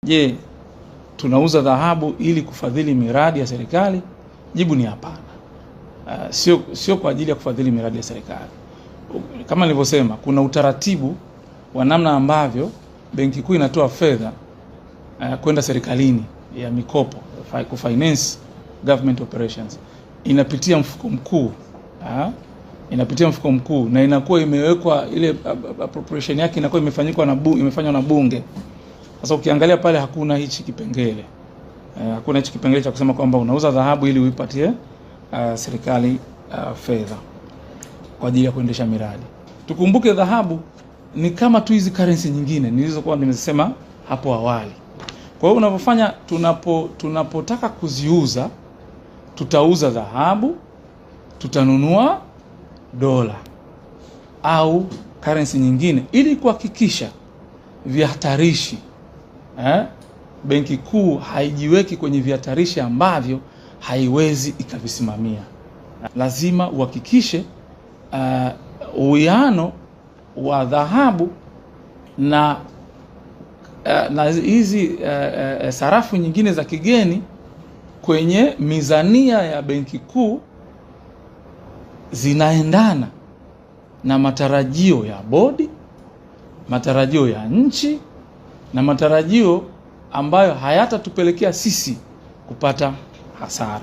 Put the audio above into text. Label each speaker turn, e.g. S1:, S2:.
S1: Je, tunauza dhahabu ili kufadhili miradi ya serikali? Jibu ni hapana. Sio kwa ajili ya kufadhili miradi ya serikali. Kama nilivyosema, kuna utaratibu wa namna ambavyo Benki Kuu inatoa fedha kwenda serikalini ya mikopo, kufinance government operations. Inapitia mfuko mkuu. Inapitia mfuko mkuu na inakuwa imewekwa ile appropriation yake inakuwa imefanywa na bunge. Sasa ukiangalia pale hakuna hichi kipengele. Hakuna hichi kipengele cha kusema kwamba unauza dhahabu ili uipatie serikali fedha kwa ajili ya kuendesha miradi. Tukumbuke dhahabu ni kama tu hizi currency nyingine nilizokuwa nimesema hapo awali. Kwa hiyo unavyofanya, tunapotaka kuziuza, tutauza dhahabu, tutanunua dola au currency nyingine ili kuhakikisha vihatarishi. Benki Kuu haijiweki kwenye vihatarishi ambavyo haiwezi ikavisimamia. Lazima uhakikishe uwiano wa dhahabu na hizi sarafu nyingine za kigeni kwenye mizania ya Benki Kuu zinaendana na matarajio ya bodi, matarajio ya nchi na matarajio ambayo hayatatupelekea sisi kupata hasara.